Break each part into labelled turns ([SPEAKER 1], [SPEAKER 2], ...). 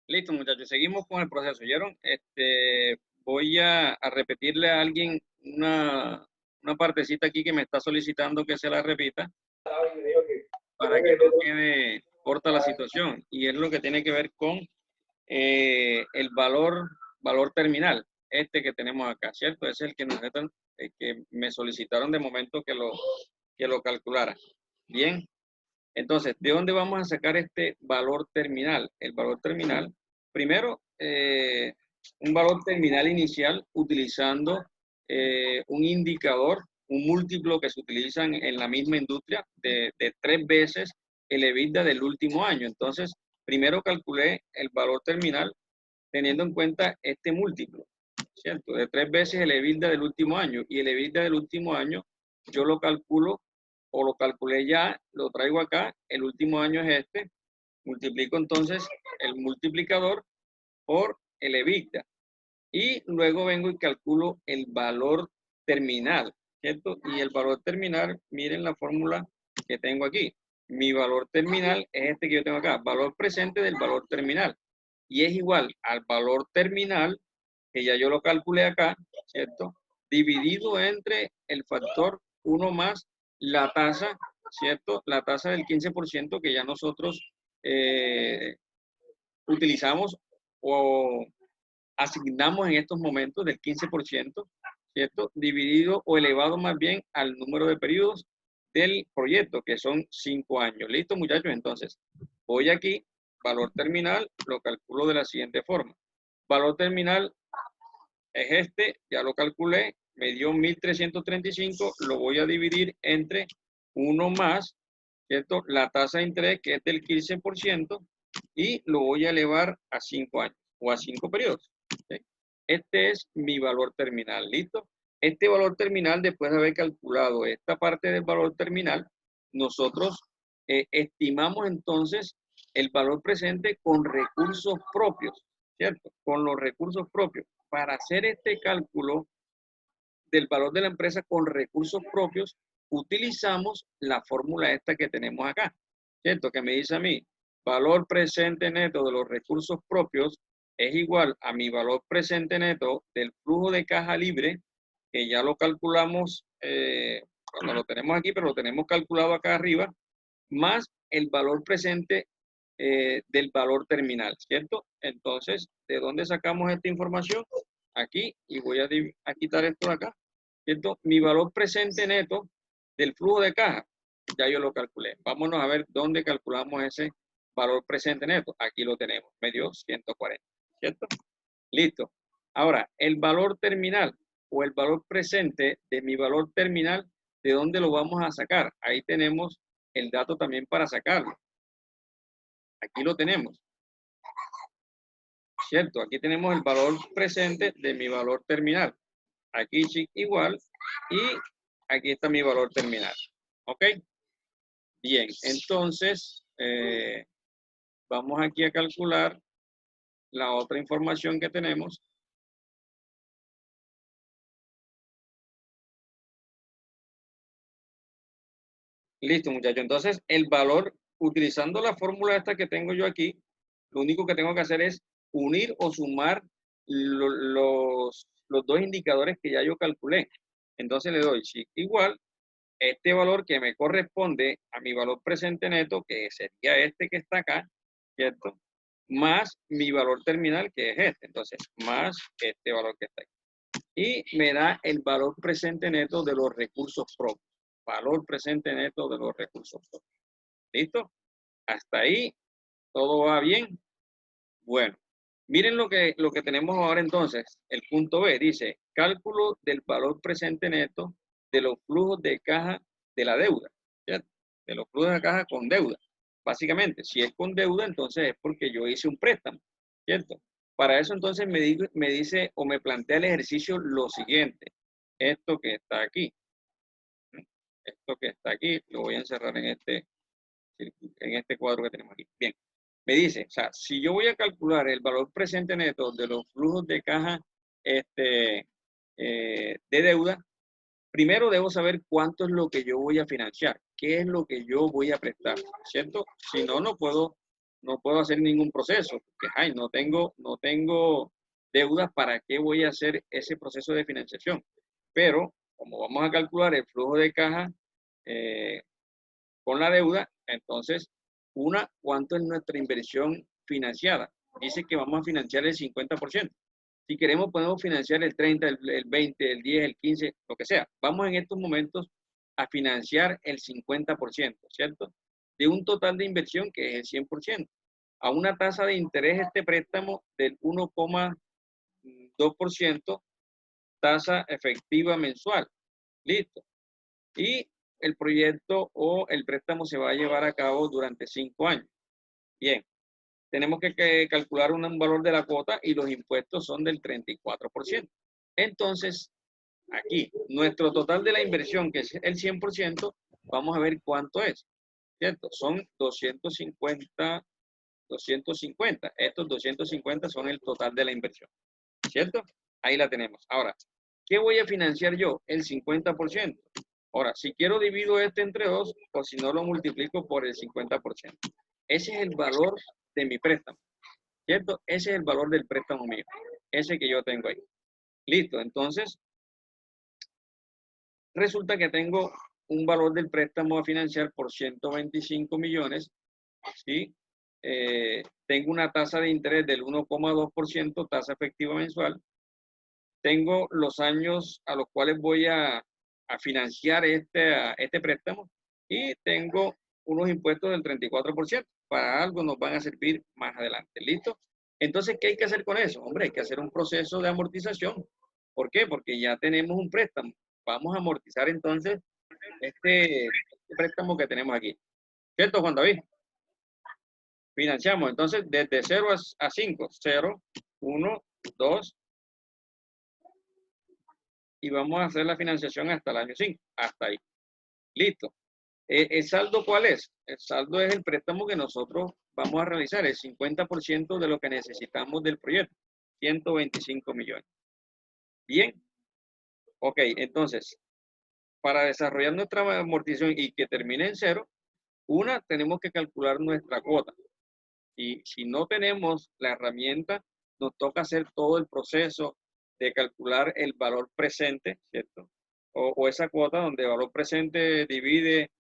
[SPEAKER 1] Listo, muchachos, seguimos con el proceso. ¿Oyeron? Voy a repetirle a alguien una partecita aquí que me está solicitando que se la repita para que no quede corta la situación. Y es lo que tiene que ver con el valor terminal, este que tenemos acá, ¿cierto? Es el que que me solicitaron de momento que lo calculara. Bien, entonces, ¿de dónde vamos a sacar este valor terminal? El valor terminal, primero, un valor terminal inicial utilizando un indicador, un múltiplo que se utiliza en la misma industria de 3 veces el EBITDA del último año. Entonces, primero calculé el valor terminal teniendo en cuenta este múltiplo, ¿cierto? De 3 veces el EBITDA del último año. Y el EBITDA del último año yo lo calculo o lo calculé ya, lo traigo acá, el último año es este, multiplico entonces el multiplicador por el EBITDA. Y luego vengo y calculo el valor terminal, ¿cierto? Y el valor terminal, miren la fórmula que tengo aquí. Mi valor terminal es este que yo tengo acá, valor presente del valor terminal. Y es igual al valor terminal, que ya yo lo calculé acá, ¿cierto? Dividido entre el factor 1 más la tasa, ¿cierto? La tasa del 15% que ya nosotros utilizamos o asignamos en estos momentos del 15%, ¿cierto? Dividido o elevado más bien al número de periodos del proyecto, que son 5 años. ¿Listo, muchachos? Entonces, voy aquí, valor terminal, lo calculo de la siguiente forma. Valor terminal es este, ya lo calculé, me dio 1.335, lo voy a dividir entre 1 más, ¿cierto? La tasa de interés, que es del 15%, y lo voy a elevar a 5 años o a 5 periodos. ¿Sí? Este es mi valor terminal, ¿listo? Este valor terminal, después de haber calculado esta parte del valor terminal, nosotros estimamos entonces el valor presente con recursos propios, ¿cierto? Con los recursos propios. Para hacer este cálculo del valor de la empresa con recursos propios, utilizamos la fórmula esta que tenemos acá, ¿cierto? Que me dice a mí, valor presente neto de los recursos propios es igual a mi valor presente neto del flujo de caja libre, que ya lo calculamos, cuando lo tenemos aquí, pero lo tenemos calculado acá arriba, más el valor presente del valor terminal, ¿cierto? Entonces, ¿de dónde sacamos esta información? Aquí, y voy a quitar esto de acá, ¿cierto? Mi valor presente neto del flujo de caja, ya yo lo calculé. Vámonos a ver dónde calculamos ese valor presente neto. Aquí lo tenemos, me dio 140, ¿cierto? Listo. Ahora, el valor terminal o el valor presente de mi valor terminal, ¿de dónde lo vamos a sacar? Ahí tenemos el dato también para sacarlo. Aquí lo tenemos, ¿cierto? Aquí tenemos el valor presente de mi valor terminal. Aquí igual y aquí está mi valor terminal. ¿Ok? Bien, entonces vamos aquí a calcular la otra información que tenemos. Listo, muchachos. Entonces, el valor, utilizando la fórmula esta que tengo yo aquí, lo único que tengo que hacer es unir o sumar los dos indicadores que ya yo calculé. Entonces le doy igual este valor que me corresponde a mi valor presente neto, que sería este que está acá, ¿cierto? Más mi valor terminal, que es este. Entonces, más este valor que está aquí. Y me da el valor presente neto de los recursos propios. Valor presente neto de los recursos propios. ¿Listo? Hasta ahí, todo va bien. Bueno, miren lo que tenemos ahora entonces. El punto B dice, cálculo del valor presente neto de los flujos de caja de la deuda, ¿cierto? De los flujos de caja con deuda. Básicamente, si es con deuda, entonces es porque yo hice un préstamo, ¿cierto? Para eso entonces me dice o me plantea el ejercicio lo siguiente. Esto que está aquí. Esto que está aquí, lo voy a encerrar en este cuadro que tenemos aquí. Bien. Me dice, o sea, si yo voy a calcular el valor presente neto de los flujos de caja de deuda, primero debo saber cuánto es lo que yo voy a financiar, qué es lo que yo voy a prestar, ¿cierto? Si no, no no puedo hacer ningún proceso, porque ay, no tengo deudas, ¿para qué voy a hacer ese proceso de financiación? Pero como vamos a calcular el flujo de caja con la deuda, entonces, ¿cuánto es nuestra inversión financiada? Dice que vamos a financiar el 50%. Si queremos, podemos financiar el 30, el 20, el 10, el 15, lo que sea. Vamos en estos momentos a financiar el 50%, ¿cierto? De un total de inversión que es el 100%. A una tasa de interés este préstamo del 1,2%, tasa efectiva mensual. Listo. Y el proyecto o el préstamo se va a llevar a cabo durante 5 años. Bien, tenemos que calcular un valor de la cuota y los impuestos son del 34%. Entonces, aquí, nuestro total de la inversión, que es el 100%, vamos a ver cuánto es, ¿cierto? Son 250. Estos 250 son el total de la inversión, ¿cierto? Ahí la tenemos. Ahora, ¿qué voy a financiar yo? El 50%. Ahora, si quiero divido este entre 2, o si no lo multiplico por el 50%. Ese es el valor de mi préstamo, ¿cierto? Ese es el valor del préstamo mío, ese que yo tengo ahí. Listo, entonces, resulta que tengo un valor del préstamo a financiar por 125 millones, ¿sí? Tengo una tasa de interés del 1,2%, tasa efectiva mensual. Tengo los años a los cuales voy a financiar este préstamo y tengo unos impuestos del 34%. Para algo nos van a servir más adelante. ¿Listo? Entonces, ¿qué hay que hacer con eso? Hombre, hay que hacer un proceso de amortización. ¿Por qué? Porque ya tenemos un préstamo. Vamos a amortizar entonces este préstamo que tenemos aquí. ¿Cierto, Juan David? Financiamos entonces desde 0 a 5. 0, 1, 2, y vamos a hacer la financiación hasta el año 5, hasta ahí. Listo. ¿El saldo cuál es? El saldo es el préstamo que nosotros vamos a realizar, el 50% de lo que necesitamos del proyecto, 125 millones. Bien. Ok, entonces, para desarrollar nuestra amortización y que termine en 0, tenemos que calcular nuestra cuota. Y si no tenemos la herramienta, nos toca hacer todo el proceso de calcular el valor presente, ¿cierto? O esa cuota donde el valor presente divide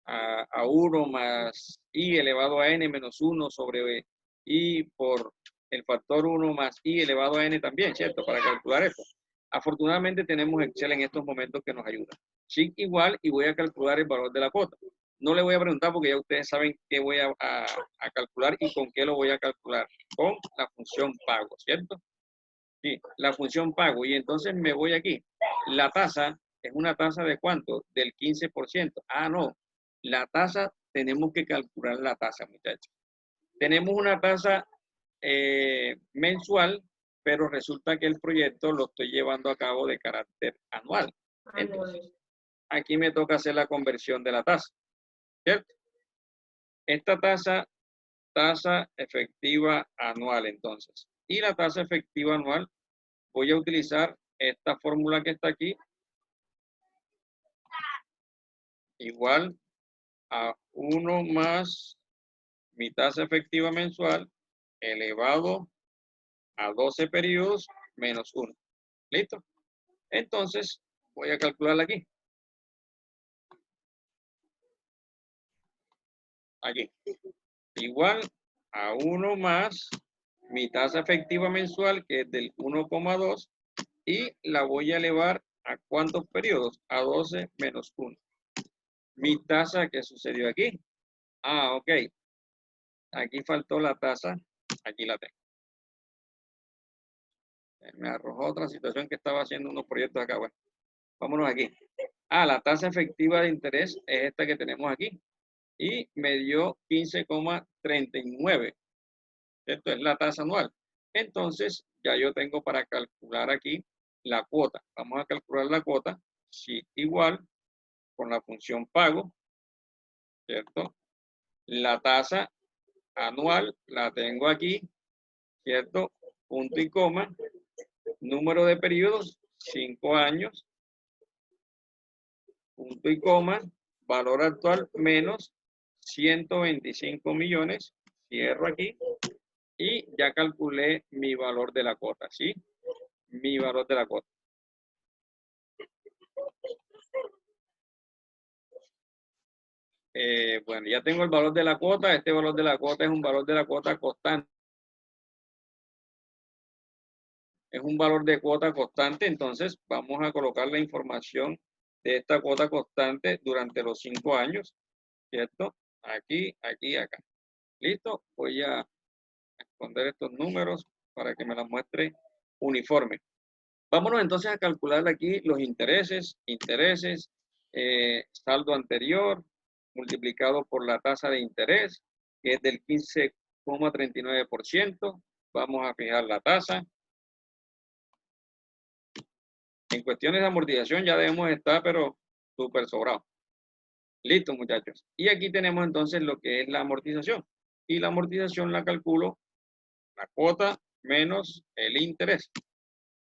[SPEAKER 1] a 1 más i elevado a n menos 1 sobre i por el factor 1 más i elevado a n también, ¿cierto? Para calcular esto. Afortunadamente tenemos Excel en estos momentos que nos ayuda. Sí, igual, y voy a calcular el valor de la cuota. No le voy a preguntar porque ya ustedes saben qué voy a calcular y con qué lo voy a calcular. Con la función pago, ¿cierto? Sí, la función pago. Y entonces me voy aquí. La tasa es una tasa de ¿cuánto? Del 15%. Ah, no. La tasa, tenemos que calcular la tasa, muchachos. Tenemos una tasa mensual, pero resulta que el proyecto lo estoy llevando a cabo de carácter anual. Entonces, aquí me toca hacer la conversión de la tasa, ¿cierto? Esta tasa efectiva anual, entonces. Y la tasa efectiva anual, voy a utilizar esta fórmula que está aquí, igual a 1 más mi tasa efectiva mensual elevado a 12 periodos menos 1. ¿Listo? Entonces, voy a calcularla aquí. Aquí. Igual a 1 más mi tasa efectiva mensual, que es del 1,2, y la voy a elevar a ¿cuántos periodos? A 12 menos 1. Mi tasa, ¿qué sucedió aquí? Ah, ok. Aquí faltó la tasa. Aquí la tengo. Me arrojó otra situación que estaba haciendo unos proyectos acá. Bueno, vámonos aquí. Ah, la tasa efectiva de interés es esta que tenemos aquí. Y me dio 15,39. Esto es la tasa anual. Entonces, ya yo tengo para calcular aquí la cuota. Vamos a calcular la cuota. Sí, igual, con la función pago, ¿cierto? La tasa anual la tengo aquí, ¿cierto? Punto y coma. Número de periodos, 5 años. Punto y coma. Valor actual menos 125 millones, cierro aquí y ya calculé mi valor de la cuota, ¿sí? Mi valor de la cuota. Bueno, ya tengo el valor de la cuota. Este valor de la cuota es un valor de la cuota constante. Es un valor de cuota constante, entonces vamos a colocar la información de esta cuota constante durante los 5 años, ¿cierto? Aquí, aquí, acá. ¿Listo? Voy a esconder estos números para que me las muestre uniforme. Vámonos entonces a calcular aquí los intereses, saldo anterior multiplicado por la tasa de interés, que es del 15,39%. Vamos a fijar la tasa. En cuestiones de amortización ya debemos estar, pero súper sobrado. Listo, muchachos. Y aquí tenemos entonces lo que es la amortización. Y la amortización la calculo la cuota menos el interés.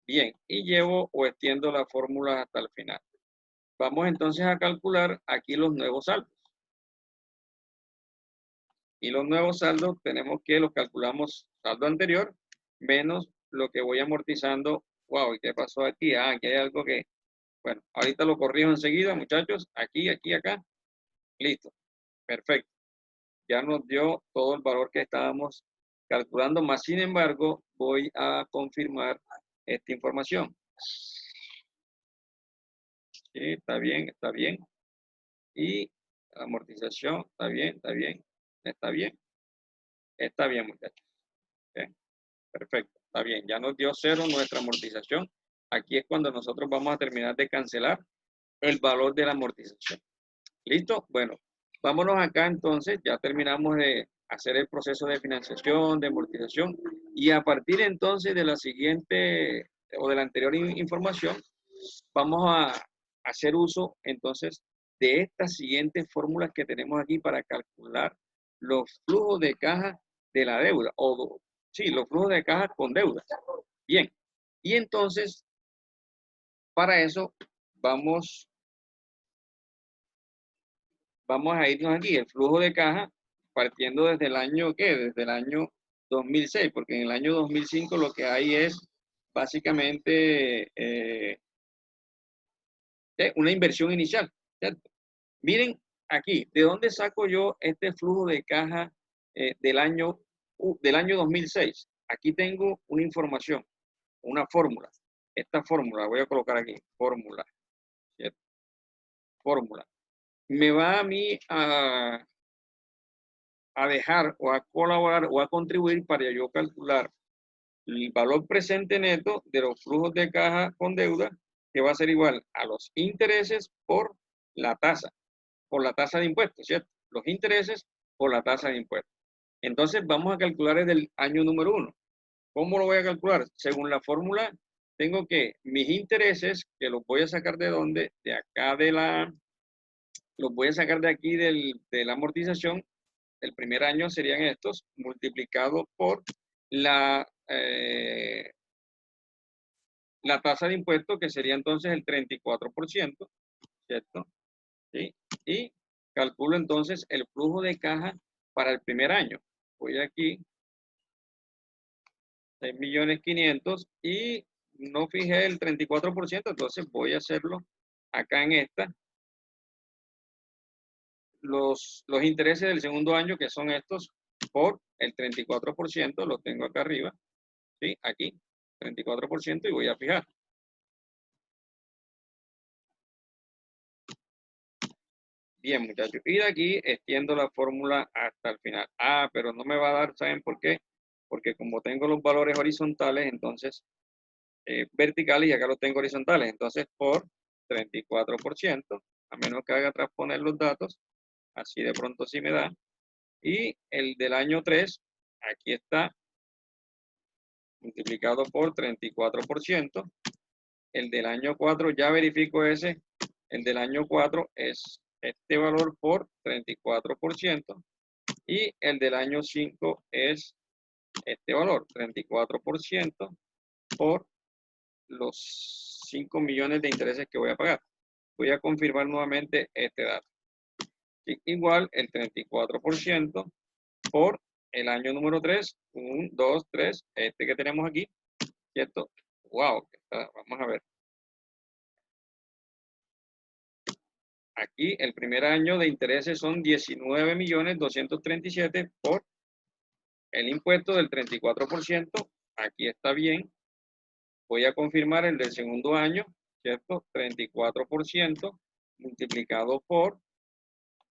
[SPEAKER 1] Bien, y llevo o extiendo la fórmula hasta el final. Vamos entonces a calcular aquí los nuevos saldos. Y los nuevos saldos tenemos que los calculamos saldo anterior menos lo que voy amortizando. Wow, ¿y qué pasó aquí? Ah, aquí hay algo que, bueno, ahorita lo corrijo enseguida, muchachos. Aquí, aquí, acá. Listo. Perfecto. Ya nos dio todo el valor que estábamos calculando, más sin embargo, voy a confirmar esta información. Sí, está bien, está bien. Y la amortización, está bien, está bien, está bien. Está bien, muchachos. Bien, perfecto, está bien. Ya nos dio cero nuestra amortización. Aquí es cuando nosotros vamos a terminar de cancelar el valor de la amortización. ¿Listo? Bueno, vámonos acá entonces. Ya terminamos de hacer el proceso de financiación, de amortización. Y a partir entonces de la siguiente o de la anterior información, vamos a hacer uso entonces de estas siguientes fórmulas que tenemos aquí para calcular los flujos de caja de la deuda, o sí, los flujos de caja con deudas. Bien, y entonces, para eso vamos a irnos aquí, el flujo de caja, partiendo desde el año, ¿qué? Desde el año 2006, porque en el año 2005 lo que hay es básicamente una inversión inicial, ¿cierto? Miren aquí, ¿de dónde saco yo este flujo de caja del año 2006? Aquí tengo una información, una fórmula. Esta fórmula, voy a colocar aquí, fórmula, ¿cierto? Fórmula. Me va a mí a dejar o a colaborar o a contribuir para yo calcular el valor presente neto de los flujos de caja con deuda, que va a ser igual a los intereses por la tasa de impuestos, ¿cierto? Los intereses por la tasa de impuestos. Entonces vamos a calcular desde el año número 1. ¿Cómo lo voy a calcular? Según la fórmula, tengo que mis intereses, que los voy a sacar de dónde, de acá los voy a sacar de aquí de la amortización. El primer año serían estos, multiplicado por la, la tasa de impuesto, que sería entonces el 34%, ¿cierto? ¿Sí? Y calculo entonces el flujo de caja para el primer año. Voy aquí, 6.500.000 y no fijé el 34%, entonces voy a hacerlo acá en esta. Los intereses del segundo año, que son estos, por el 34%, los tengo acá arriba, ¿sí? Aquí, 34%, y voy a fijar. Bien, muchachos. Y de aquí extiendo la fórmula hasta el final. Ah, pero no me va a dar, ¿saben por qué? Porque como tengo los valores horizontales, entonces verticales y acá los tengo horizontales. Entonces, por 34%, a menos que haga transponer los datos, así de pronto sí me da. Y el del año 3, aquí está, multiplicado por 34%. El del año 4, ya verifico ese. El del año 4 es este valor por 34%. Y el del año 5 es este valor, 34% por los 5 millones de intereses que voy a pagar. Voy a confirmar nuevamente este dato. ¿sí? Igual el 34% por el año número 3, 1, 2, 3, este que tenemos aquí, ¿cierto? Wow, vamos a ver. Aquí el primer año de intereses son 19.237.000 por el impuesto del 34%. Aquí está bien. Voy a confirmar el del segundo año, ¿cierto? 34% multiplicado por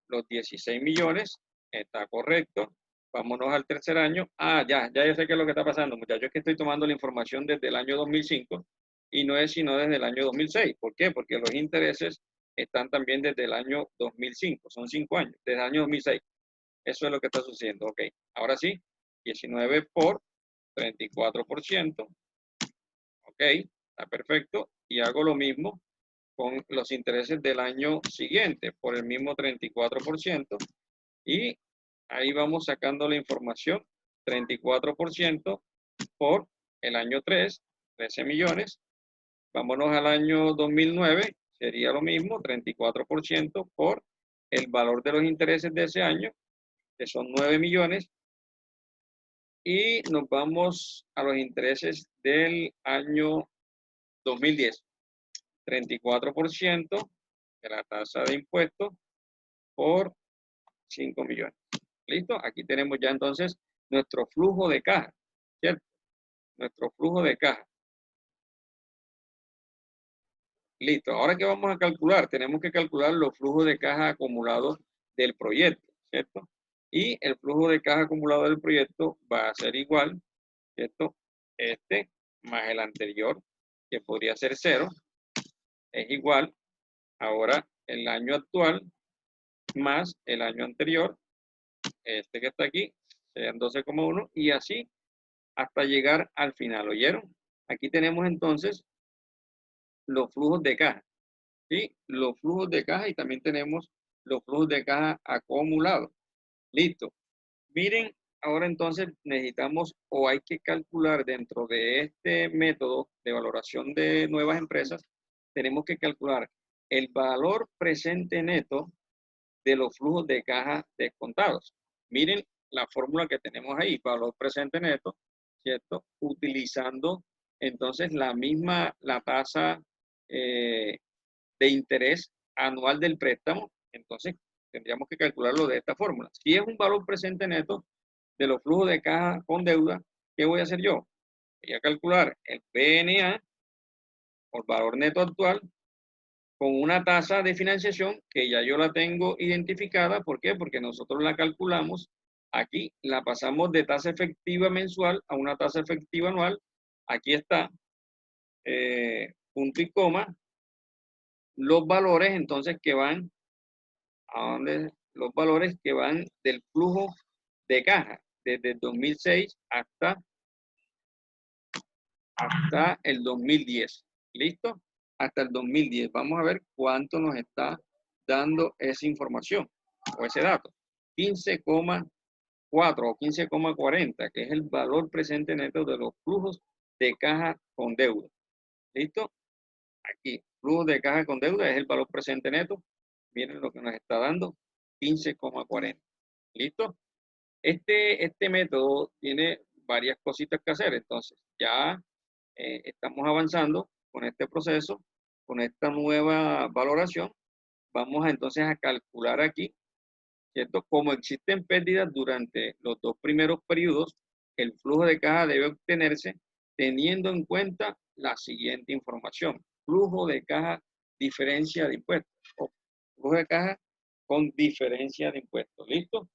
[SPEAKER 1] los 16 millones. Está correcto. Vámonos al tercer año. Ah, ya yo sé qué es lo que está pasando, muchachos. Es que estoy tomando la información desde el año 2005 y no es sino desde el año 2006. ¿Por qué? Porque los intereses están también desde el año 2005. Son 5 años, desde el año 2006. Eso es lo que está sucediendo. Ok, ahora sí, 19 por 34%. Ok, está perfecto. Y hago lo mismo con los intereses del año siguiente por el mismo 34%. Y ahí vamos sacando la información. 34% por el año 3, 13 millones. Vámonos al año 2009, sería lo mismo, 34% por el valor de los intereses de ese año, que son 9 millones. Y nos vamos a los intereses del año 2010. 34% de la tasa de impuestos por 5 millones. ¿Listo? Aquí tenemos ya entonces nuestro flujo de caja, ¿cierto? Nuestro flujo de caja. Listo. Ahora, ¿qué vamos a calcular? Tenemos que calcular los flujos de caja acumulados del proyecto, ¿cierto? Y el flujo de caja acumulado del proyecto va a ser igual, ¿cierto? Este más el anterior, que podría ser 0, es igual. Ahora, el año actual más el año anterior, este que está aquí, serían 12,1 y así hasta llegar al final. ¿Oyeron? Aquí tenemos entonces los flujos de caja, ¿sí? Los flujos de caja y también tenemos los flujos de caja acumulados. Listo. Miren, ahora entonces necesitamos o hay que calcular dentro de este método de valoración de nuevas empresas, tenemos que calcular el valor presente neto de los flujos de caja descontados. Miren la fórmula que tenemos ahí, valor presente neto, ¿cierto? Utilizando entonces la tasa de interés anual del préstamo, entonces tendríamos que calcularlo de esta fórmula. Si es un valor presente neto de los flujos de caja con deuda, ¿qué voy a hacer yo? Voy a calcular el PNA, o el valor neto actual, con una tasa de financiación que ya yo la tengo identificada. ¿Por qué? Porque nosotros la calculamos aquí, la pasamos de tasa efectiva mensual a una tasa efectiva anual. Aquí está, punto y coma, los valores entonces que van, ¿a dónde? Los valores que van del flujo de caja desde el 2006 hasta el 2010. ¿Listo? Hasta el 2010. Vamos a ver cuánto nos está dando esa información o ese dato. 15,4 o 15,40, que es el valor presente neto de los flujos de caja con deuda. ¿Listo? Aquí, flujos de caja con deuda es el valor presente neto. Miren lo que nos está dando, 15,40. ¿Listo? Este método tiene varias cositas que hacer. Entonces, ya estamos avanzando con este proceso, con esta nueva valoración. Vamos entonces a calcular aquí, ¿cierto? Como existen pérdidas durante los 2 primeros periodos, el flujo de caja debe obtenerse teniendo en cuenta la siguiente información. Flujo de caja, diferencia de impuestos. O flujo de caja con diferencia de impuestos. ¿Listo?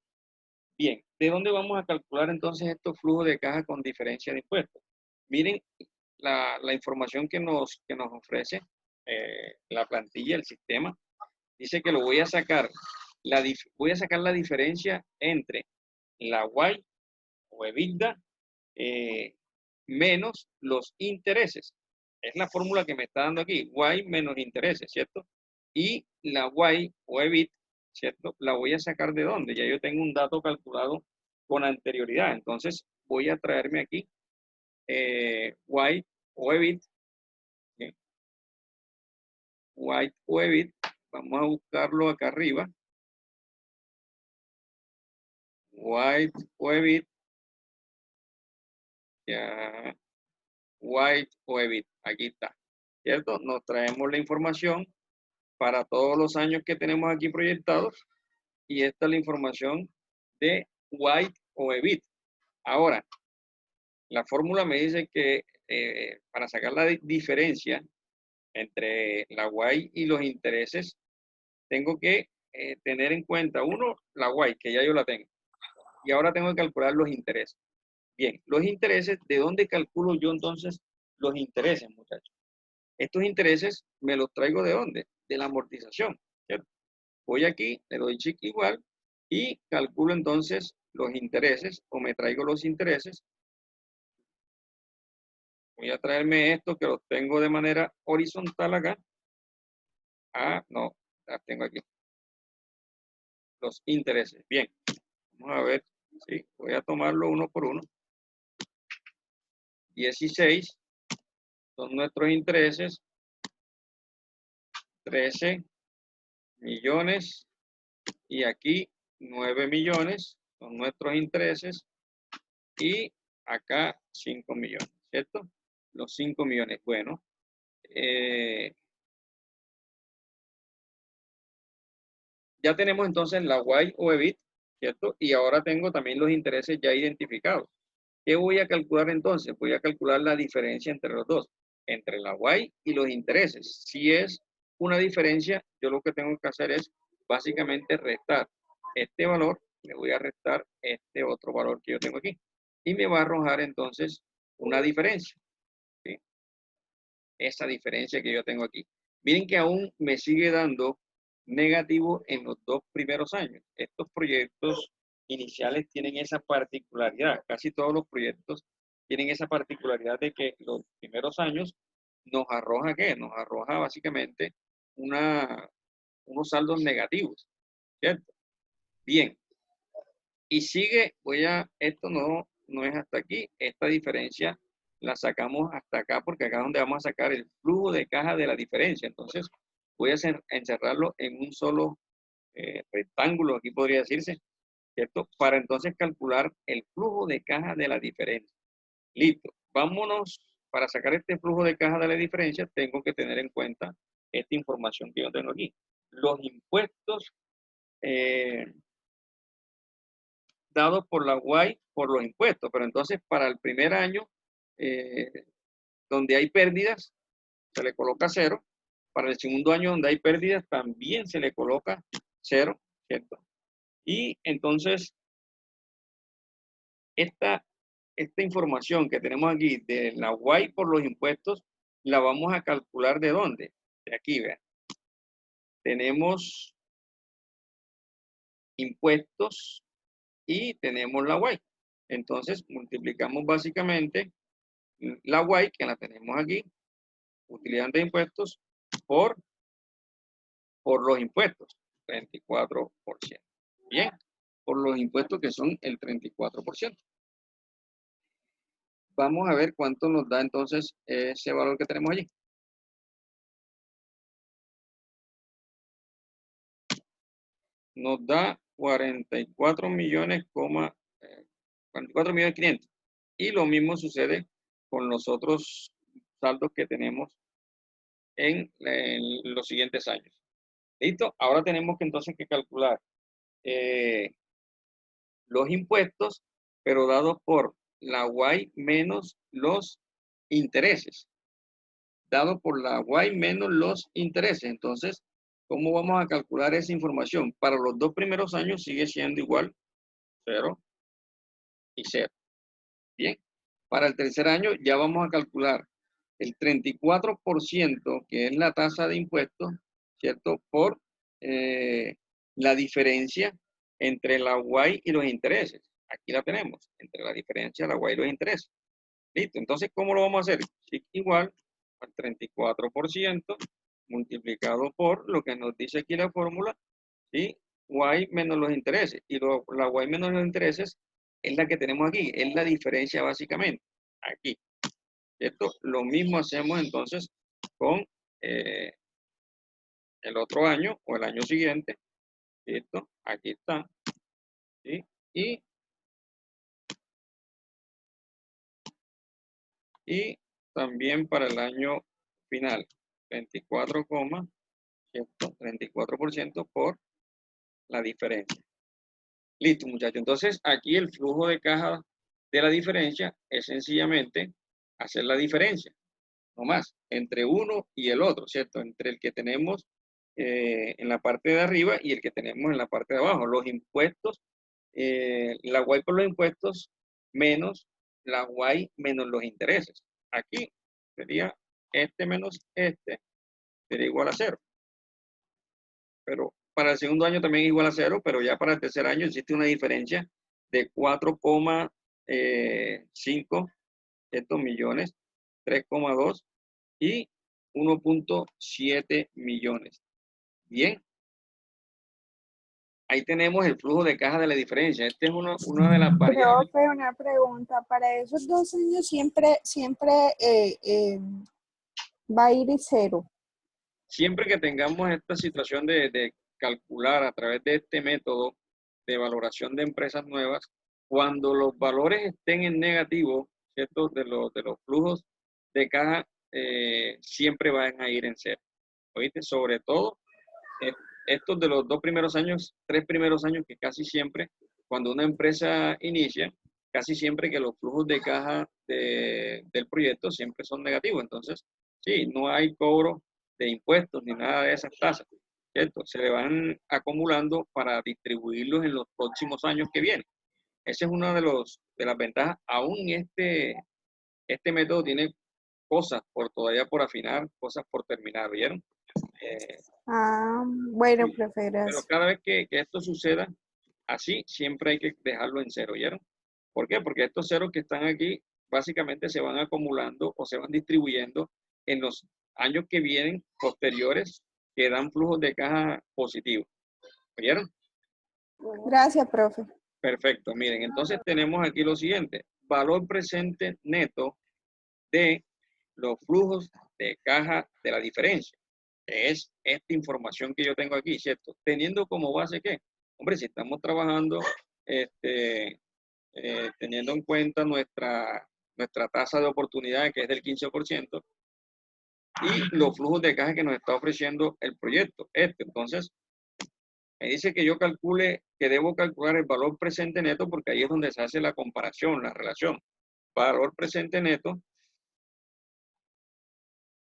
[SPEAKER 1] Bien, ¿de dónde vamos a calcular entonces estos flujos de caja con diferencia de impuestos? Miren la información que nos ofrece la plantilla, el sistema. Dice que lo voy a sacar, voy a sacar la diferencia entre la Y o EBITDA menos los intereses. Es la fórmula que me está dando aquí, Y menos intereses, ¿cierto? Y la Y o EBIT, ¿cierto? La voy a sacar de dónde. Ya yo tengo un dato calculado con anterioridad. Entonces voy a traerme aquí Y o EBIT, ¿sí? Y o EBIT, vamos a buscarlo acá arriba. white o EBIT, ya, white o EBIT, aquí está, ¿cierto? Nos traemos la información para todos los años que tenemos aquí proyectados y esta es la información de white o EBIT. Ahora, la fórmula me dice que para sacar la diferencia entre la Y y los intereses, tengo que tener en cuenta, uno, la Y, que ya yo la tengo. Y ahora tengo que calcular los intereses. Bien, los intereses, ¿de dónde calculo yo entonces los intereses, muchachos? Estos intereses me los traigo ¿de dónde? De la amortización, ¿cierto? Voy aquí, le doy check igual y calculo entonces los intereses o me traigo los intereses. Voy a traerme esto que los tengo de manera horizontal acá. Ah, no, las tengo aquí. Los intereses. Bien, vamos a ver. Sí, voy a tomarlo uno por uno. 16 son nuestros intereses. 13 millones. Y aquí 9 millones son nuestros intereses. Y acá 5 millones, ¿cierto? Los 5 millones. Bueno, ya tenemos entonces la Y o EBIT, ¿cierto? Y ahora tengo también los intereses ya identificados. ¿Qué voy a calcular entonces? Voy a calcular la diferencia entre los dos, entre la Y y los intereses. Si es una diferencia, yo lo que tengo que hacer es básicamente restar este valor, le voy a restar este otro valor que yo tengo aquí. Y me va a arrojar entonces una diferencia, ¿sí? Esa diferencia que yo tengo aquí. Miren que aún me sigue dando negativo en los dos primeros años. Estos proyectos iniciales tienen esa particularidad. Casi todos los proyectos tienen esa particularidad de que los primeros años nos arroja ¿qué? Nos arroja básicamente unos saldos negativos, ¿cierto? Bien. Y sigue, esto no es hasta aquí, esta diferencia la sacamos hasta acá porque acá es donde vamos a sacar el flujo de caja de la diferencia. Entonces voy a encerrarlo en un solo rectángulo, aquí podría decirse, ¿cierto? Para entonces calcular el flujo de caja de la diferencia. Listo. Vámonos, para sacar este flujo de caja de la diferencia, tengo que tener en cuenta esta información que yo tengo aquí. Los impuestos dados por la Y por los impuestos, pero entonces para el primer año, eh, donde hay pérdidas, se le coloca cero. Para el segundo año, donde hay pérdidas, también se le coloca cero, ¿cierto? Y entonces, esta, esta información que tenemos aquí de la Y por los impuestos, la vamos a calcular ¿de dónde? De aquí, vean. Tenemos impuestos y tenemos la Y. Entonces, multiplicamos básicamente la Y, que la tenemos aquí, utilidad de impuestos, por los impuestos, 34%. Bien, por los impuestos que son el 34%. Vamos a ver cuánto nos da entonces ese valor que tenemos allí. Nos da 44 millones, 44 millones 500. Y lo mismo sucede con los otros saldos que tenemos en los siguientes años. ¿Listo? Ahora tenemos que entonces que calcular los impuestos, pero dados por la Y menos los intereses. Dado por la Y menos los intereses. Entonces, ¿cómo vamos a calcular esa información? Para los dos primeros años sigue siendo igual 0 y 0. Bien. Para el tercer año ya vamos a calcular el 34%, que es la tasa de impuestos, ¿cierto? Por la diferencia entre la Y y los intereses. Aquí la tenemos, entre la diferencia de la Y y los intereses. Listo, entonces, ¿cómo lo vamos a hacer? Igual al 34% multiplicado por lo que nos dice aquí la fórmula, ¿sí? Y menos los intereses. Y la Y menos los intereses es la que tenemos aquí, es la diferencia básicamente, aquí. ¿Cierto? Lo mismo hacemos entonces con el otro año o el año siguiente. ¿Cierto? Aquí está. ¿Sí? Y y también para el año final, 34% por la diferencia. Listo, muchachos. Entonces, aquí el flujo de caja de la diferencia es sencillamente hacer la diferencia, no más, entre uno y el otro, ¿cierto? Entre el que tenemos en la parte de arriba y el que tenemos en la parte de abajo. Los impuestos, la Y por los impuestos menos la Y menos los intereses. Aquí sería este menos este, sería igual a cero. Pero para el segundo año también es igual a cero, pero ya para el tercer año existe una diferencia de 4,5 estos millones, 3,2 y 1,7 millones. Bien, ahí tenemos el flujo de caja de la diferencia. Esta es una de las variables.
[SPEAKER 2] Profe, una pregunta. Para esos 2 años siempre va a ir cero.
[SPEAKER 1] Siempre que tengamos esta situación de calcular a través de este método de valoración de empresas nuevas, cuando los valores estén en negativo, ¿cierto? De los flujos de caja, siempre van a ir en cero. ¿Oíste? Sobre todo, estos de los 2 primeros años, 3 primeros años, que casi siempre, cuando una empresa inicia, casi siempre que los flujos de caja del proyecto siempre son negativos. Entonces, sí, no hay cobro de impuestos ni nada de esas tasas, ¿cierto? Se le van acumulando para distribuirlos en los próximos años que vienen. Esa es una de las ventajas. Aún este método tiene cosas todavía por afinar, cosas por terminar, ¿vieron?
[SPEAKER 2] Bueno,
[SPEAKER 1] Sí,
[SPEAKER 2] profe,
[SPEAKER 1] pero
[SPEAKER 2] gracias.
[SPEAKER 1] cada vez que esto suceda, así siempre hay que dejarlo en cero, ¿vieron? ¿Por qué? Porque estos ceros que están aquí básicamente se van acumulando o se van distribuyendo en los años que vienen posteriores que dan flujos de caja positivos. ¿Vieron?
[SPEAKER 2] Gracias, profe.
[SPEAKER 1] Perfecto. Miren, entonces tenemos aquí lo siguiente. Valor presente neto de los flujos de caja de la diferencia. Es esta información que yo tengo aquí, ¿cierto? Teniendo como base que, hombre, si estamos trabajando, teniendo en cuenta nuestra tasa de oportunidad, que es del 15%, y los flujos de caja que nos está ofreciendo el proyecto. Entonces, me dice que yo calcule, que debo calcular el valor presente neto, porque ahí es donde se hace la comparación, la relación. Valor presente neto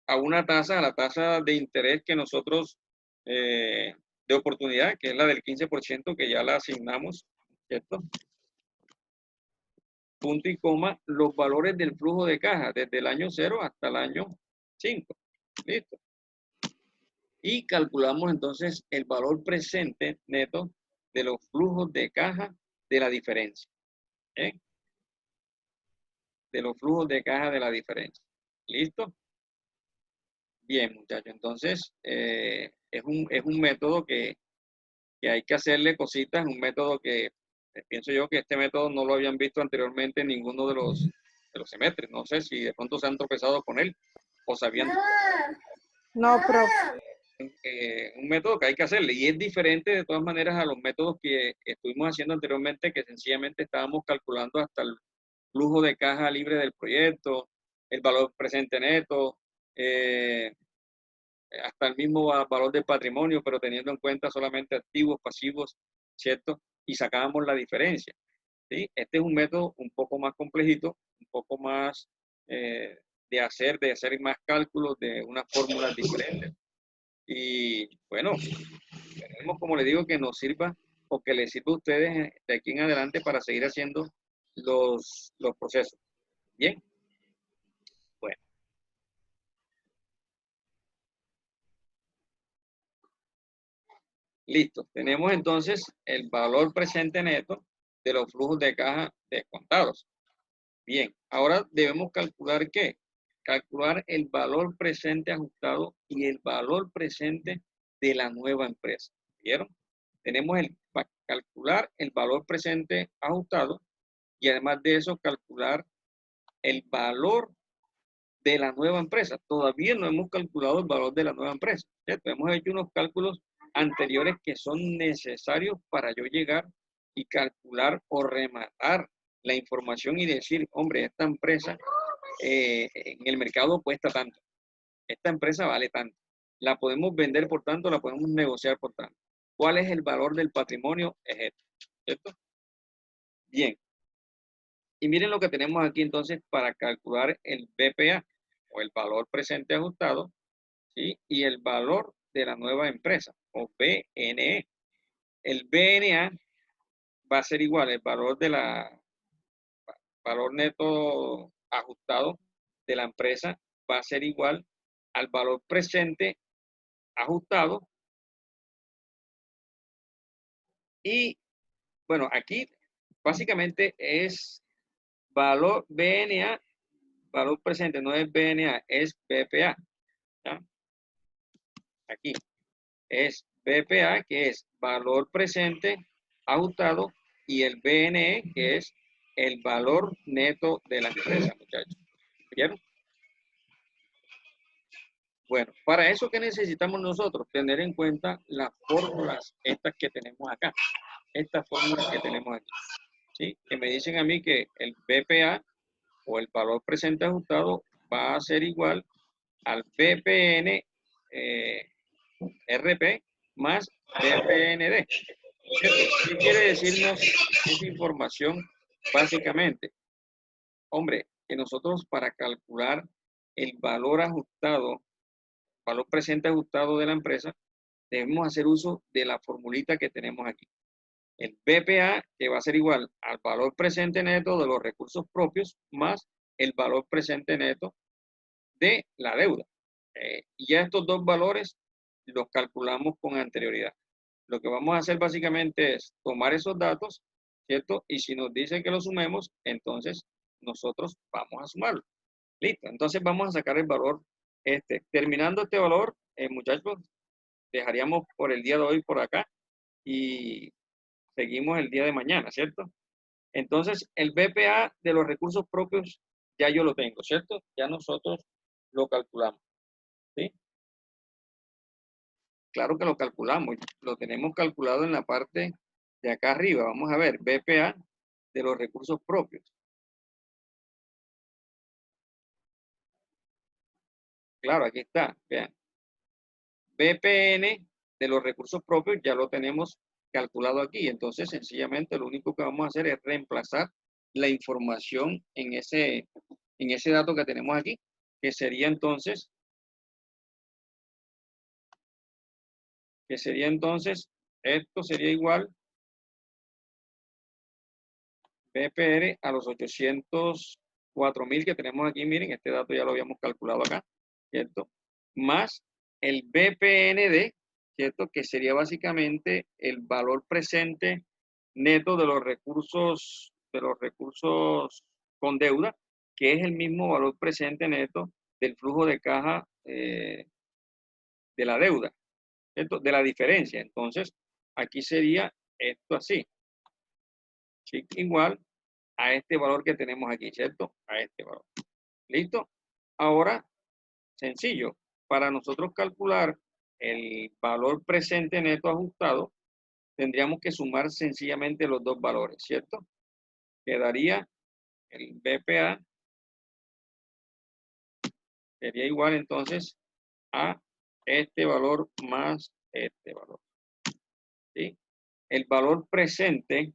[SPEAKER 1] a la tasa de interés que nosotros, de oportunidad, que es la del 15%, que ya la asignamos, ¿cierto? Punto y coma, los valores del flujo de caja, desde el año 0 hasta el año 5. Listo. Y calculamos entonces el valor presente neto de los flujos de caja de la diferencia. ¿Eh? De los flujos de caja de la diferencia. ¿Listo? Bien, muchachos. Entonces, es un método que hay que hacerle cositas, un método que pienso yo que este método no lo habían visto anteriormente en ninguno de los semestres. No sé si de pronto se han tropezado con él o sabían
[SPEAKER 2] No, profe.
[SPEAKER 1] un método que hay que hacerle. Y es diferente de todas maneras a los métodos que estuvimos haciendo anteriormente, que sencillamente estábamos calculando hasta el flujo de caja libre del proyecto, el valor presente neto, hasta el mismo valor del patrimonio, pero teniendo en cuenta solamente activos, pasivos, ¿cierto? Y sacábamos la diferencia. ¿Sí? Este es un método un poco más complejito, un poco más de hacer más cálculos de unas fórmulas diferentes. Y bueno, esperemos, como le digo, que nos sirva o que les sirva a ustedes de aquí en adelante para seguir haciendo los procesos. Bien, bueno. Listo. Tenemos entonces el valor presente neto de los flujos de caja descontados. Bien, ahora debemos calcular ¿qué? Calcular el valor presente ajustado y el valor presente de la nueva empresa. ¿Vieron? Tenemos calcular el valor presente ajustado y además de eso calcular el valor de la nueva empresa. Todavía no hemos calculado el valor de la nueva empresa, ¿cierto? Hemos hecho unos cálculos anteriores que son necesarios para yo llegar y calcular o rematar la información y decir, hombre, esta empresa en el mercado cuesta tanto. Esta empresa vale tanto. La podemos vender por tanto, la podemos negociar por tanto. ¿Cuál es el valor del patrimonio? Es esto, ¿cierto? Bien. Y miren lo que tenemos aquí entonces para calcular el BPA, o el valor presente ajustado, ¿sí? Y el valor de la nueva empresa, o BNE. El BNA va a ser igual, el valor de valor neto ajustado de la empresa va a ser igual al valor presente ajustado. Y bueno, aquí básicamente es valor BNA, valor presente, no es BNA, es BPA. ¿Ya? Aquí es BPA, que es valor presente ajustado, y el BNE, que es el valor neto de la empresa, muchachos. ¿Vieron? Bueno, para eso, ¿qué necesitamos nosotros? Tener en cuenta las fórmulas estas que tenemos acá. Estas fórmulas que tenemos aquí. ¿Sí? Que me dicen a mí que el BPA, o el valor presente ajustado, va a ser igual al BPN RP más BPND. ¿Qué quiere decirnos esa información? Básicamente, hombre, que nosotros para calcular el valor ajustado, valor presente ajustado de la empresa, debemos hacer uso de la formulita que tenemos aquí. El BPA, que va a ser igual al valor presente neto de los recursos propios más el valor presente neto de la deuda. Y ya estos dos valores los calculamos con anterioridad. Lo que vamos a hacer básicamente es tomar esos datos, ¿cierto? Y si nos dicen que los sumemos, entonces nosotros vamos a sumarlo. Listo. Entonces vamos a sacar el valor. Terminando este valor, muchachos, dejaríamos por el día de hoy por acá y seguimos el día de mañana, ¿cierto? Entonces, el BPA de los recursos propios ya yo lo tengo, ¿cierto? Ya nosotros lo calculamos, ¿sí? Claro que lo calculamos, lo tenemos calculado en la parte de acá arriba. Vamos a ver, BPA de los recursos propios. Claro, aquí está, vean. BPN de los recursos propios ya lo tenemos calculado aquí. Entonces, sencillamente, lo único que vamos a hacer es reemplazar la información en ese dato que tenemos aquí, que sería entonces, esto sería igual BPR a los 804.000 que tenemos aquí. Miren, este dato ya lo habíamos calculado acá, ¿cierto? Más el BPND, ¿cierto? Que sería básicamente el valor presente neto de los recursos con deuda, que es el mismo valor presente neto del flujo de caja de la deuda, ¿cierto? De la diferencia. Entonces, aquí sería esto así. ¿Sí? Igual a este valor que tenemos aquí, ¿cierto? A este valor. ¿Listo? Ahora, sencillo. Para nosotros calcular el valor presente neto ajustado, tendríamos que sumar sencillamente los dos valores, ¿cierto? Quedaría el BPA, sería igual entonces a este valor más este valor. ¿Sí? El valor presente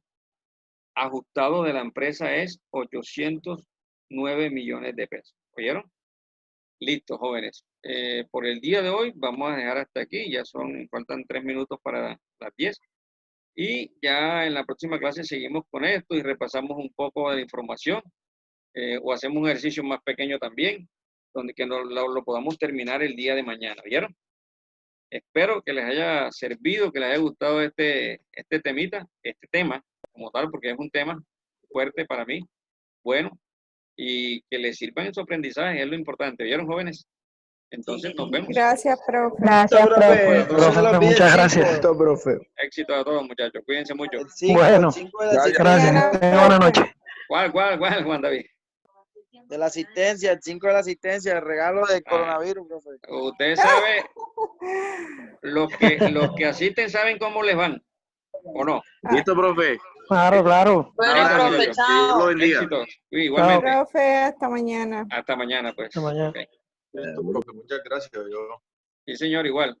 [SPEAKER 1] ajustado de la empresa es 809 millones de pesos. ¿Oyeron? Listo, jóvenes. Por el día de hoy vamos a dejar hasta aquí. Ya faltan 3 minutos para las 10. Y ya en la próxima clase seguimos con esto y repasamos un poco de la información. O hacemos un ejercicio más pequeño también, donde que lo podamos terminar el día de mañana. ¿Vieron? Espero que les haya servido, que les haya gustado este tema como tal, porque es un tema fuerte para mí, bueno, y que les sirva en su aprendizaje, es lo importante. ¿Vieron, jóvenes? Entonces nos vemos.
[SPEAKER 2] Gracias, profe.
[SPEAKER 3] Gracias, profe.
[SPEAKER 4] Profe, muchas gracias.
[SPEAKER 5] Profe.
[SPEAKER 1] Éxito a todos, muchachos. Cuídense mucho.
[SPEAKER 4] Bueno,
[SPEAKER 5] Gracias.
[SPEAKER 4] gracias. Buenas noches.
[SPEAKER 1] ¿Cuál, Juan David?
[SPEAKER 3] De la asistencia, el 5 de la asistencia, el regalo del coronavirus, profe.
[SPEAKER 1] Usted sabe, los que asisten saben cómo les van, ¿o no?
[SPEAKER 5] Listo, profe.
[SPEAKER 4] Claro, claro.
[SPEAKER 5] Bueno,
[SPEAKER 1] Listo,
[SPEAKER 5] profe,
[SPEAKER 1] muchachos.
[SPEAKER 6] Que Dios lo
[SPEAKER 5] chao.
[SPEAKER 6] bendiga.
[SPEAKER 1] Éxitos. Sí, igualmente.
[SPEAKER 2] Profe, hasta mañana.
[SPEAKER 1] Hasta mañana, pues.
[SPEAKER 4] Hasta mañana.
[SPEAKER 1] Ok.
[SPEAKER 6] Listo, profe, muchas gracias. Yo
[SPEAKER 1] Sí, señor, igual.